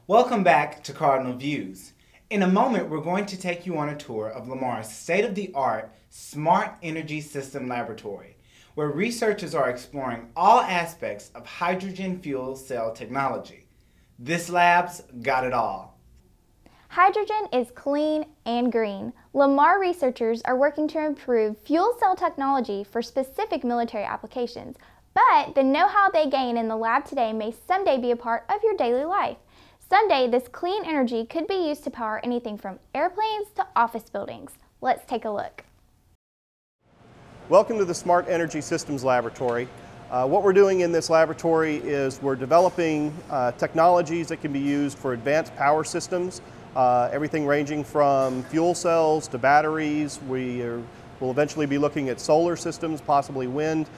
Welcome back to Cardinal Views. In a moment, we're going to take you on a tour of Lamar's state-of-the-art Smart Energy System Laboratory, where researchers are exploring all aspects of hydrogen fuel cell technology. This lab's got it all. Hydrogen is clean and green. Lamar researchers are working to improve fuel cell technology for specific military applications, but the know-how they gain in the lab today may someday be a part of your daily life. Someday, this clean energy could be used to power anything from airplanes to office buildings. Let's take a look. Welcome to the Smart Energy Systems Laboratory. What we're doing in this laboratory is we're developing technologies that can be used for advanced power systems, everything ranging from fuel cells to batteries. We'll eventually be looking at solar systems, possibly wind.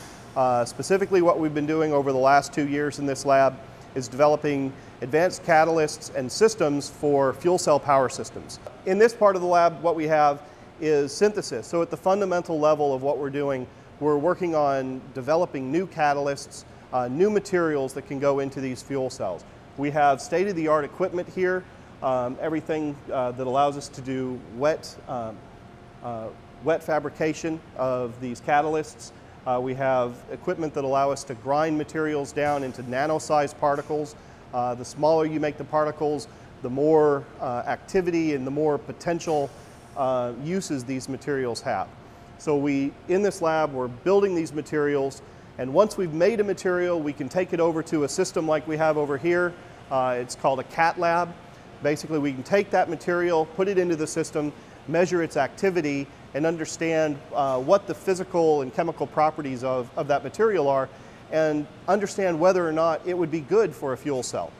Specifically, what we've been doing over the last 2 years in this lab is developing advanced catalysts and systems for fuel cell power systems. In this part of the lab, what we have is synthesis. So at the fundamental level of what we're doing, we're working on developing new catalysts, new materials that can go into these fuel cells. We have state-of-the-art equipment here, everything that allows us to do wet fabrication of these catalysts. We have equipment that allow us to grind materials down into nano-sized particles. The smaller you make the particles, the more activity and the more potential uses these materials have. So in this lab, we're building these materials, and once we've made a material, we can take it over to a system like we have over here. It's called a CAT lab. Basically, we can take that material, put it into the system, measure its activity, and understand what the physical and chemical properties of that material are, and understand whether or not it would be good for a fuel cell.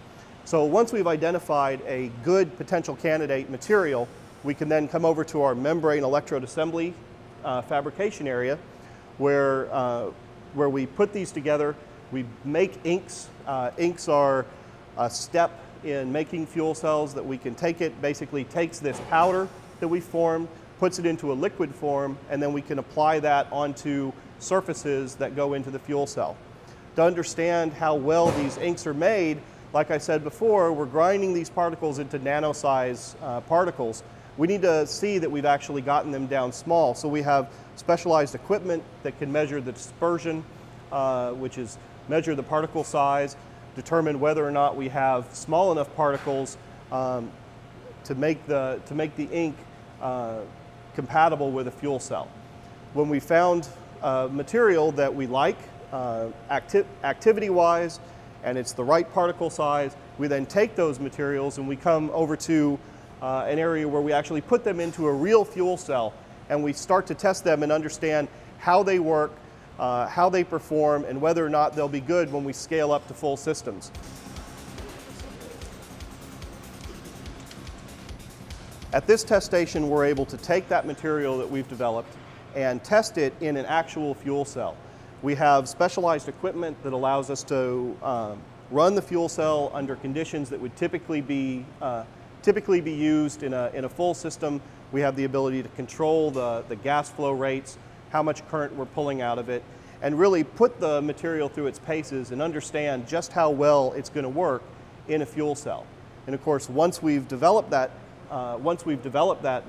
So once we've identified a good potential candidate material, we can then come over to our membrane electrode assembly fabrication area where we put these together. We make inks. Inks are a step in making fuel cells that we can take. It basically takes this powder that we formed, puts it into a liquid form, and then we can apply that onto surfaces that go into the fuel cell. To understand how well these inks are made, like I said before, we're grinding these particles into nano-size particles. We need to see that we've actually gotten them down small. So we have specialized equipment that can measure the dispersion, which is measure the particle size, determine whether or not we have small enough particles to make the ink compatible with a fuel cell. When we found material that we like, activity-wise, and it's the right particle size, we then take those materials and we come over to an area where we actually put them into a real fuel cell, and we start to test them and understand how they work, how they perform, and whether or not they'll be good when we scale up to full systems. At this test station, we're able to take that material that we've developed and test it in an actual fuel cell. We have specialized equipment that allows us to run the fuel cell under conditions that would typically be used in a full system. We have the ability to control the gas flow rates, how much current we're pulling out of it, and really put the material through its paces and understand just how well it's going to work in a fuel cell. And of course, once we've developed that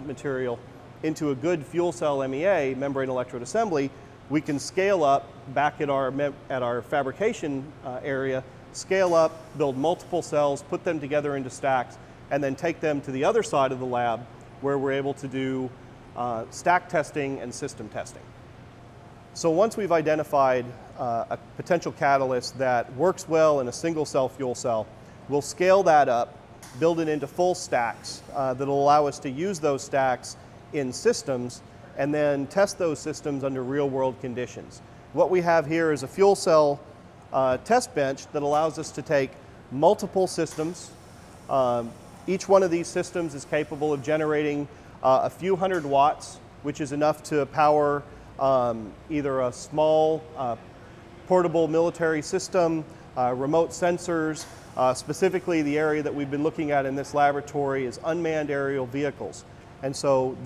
material into a good fuel cell MEA, membrane electrode assembly, we can scale up back at our fabrication area, scale up, build multiple cells, put them together into stacks, and then take them to the other side of the lab where we're able to do stack testing and system testing. So once we've identified a potential catalyst that works well in a single cell fuel cell, we'll scale that up, build it into full stacks that'll allow us to use those stacks in systems and then test those systems under real-world conditions. What we have here is a fuel cell test bench that allows us to take multiple systems. Each one of these systems is capable of generating a few hundred watts, which is enough to power either a small portable military system, remote sensors. Specifically, the area that we've been looking at in this laboratory is unmanned aerial vehicles. And so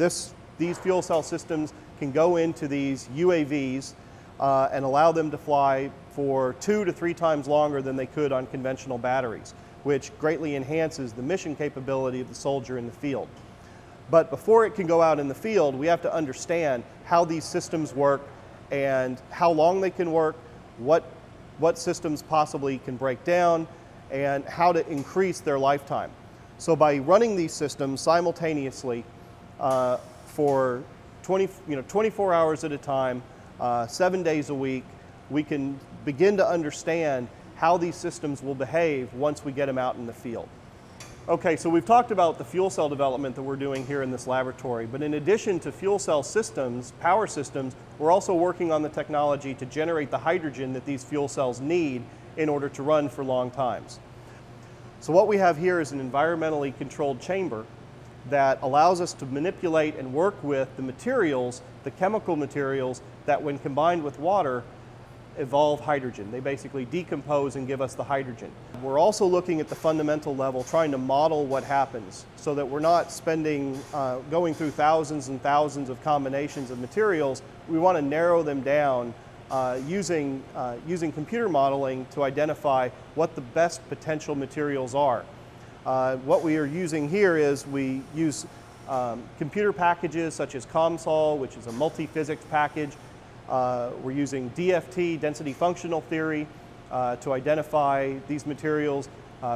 these fuel cell systems can go into these UAVs and allow them to fly for 2 to 3 times longer than they could on conventional batteries. which greatly enhances the mission capability of the soldier in the field. But before it can go out in the field, we have to understand how these systems work and how long they can work, what systems possibly can break down, and how to increase their lifetime. So by running these systems simultaneously for 24 hours at a time, 7 days a week, we can begin to understand how these systems will behave once we get them out in the field. Okay, so we've talked about the fuel cell development that we're doing here in this laboratory, but in addition to fuel cell systems, power systems, we're also working on the technology to generate the hydrogen that these fuel cells need in order to run for long times. So what we have here is an environmentally controlled chamber that allows us to manipulate and work with the materials, the chemical materials, that when combined with water, evolve hydrogen. They basically decompose and give us the hydrogen. We're also looking at the fundamental level, trying to model what happens so that we're not going through thousands and thousands of combinations of materials. We want to narrow them down using computer modeling to identify what the best potential materials are. What we are using here is we use computer packages such as COMSOL, which is a multi-physics package. We're using DFT, density functional theory, to identify these materials,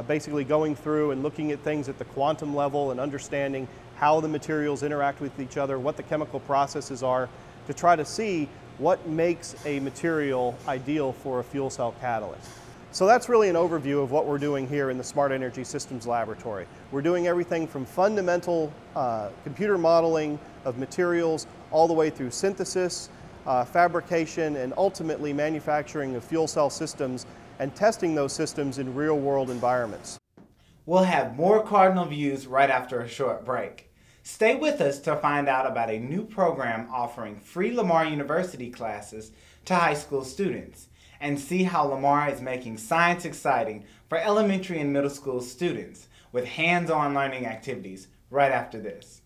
basically going through and looking at things at the quantum level and understanding how the materials interact with each other, what the chemical processes are, to try to see what makes a material ideal for a fuel cell catalyst. So that's really an overview of what we're doing here in the Smart Energy Systems Laboratory. We're doing everything from fundamental computer modeling of materials all the way through synthesis, fabrication, and ultimately manufacturing of fuel cell systems and testing those systems in real-world environments. We'll have more Cardinal Views right after a short break. Stay with us to find out about a new program offering free Lamar University classes to high school students, and see how Lamar is making science exciting for elementary and middle school students with hands-on learning activities right after this.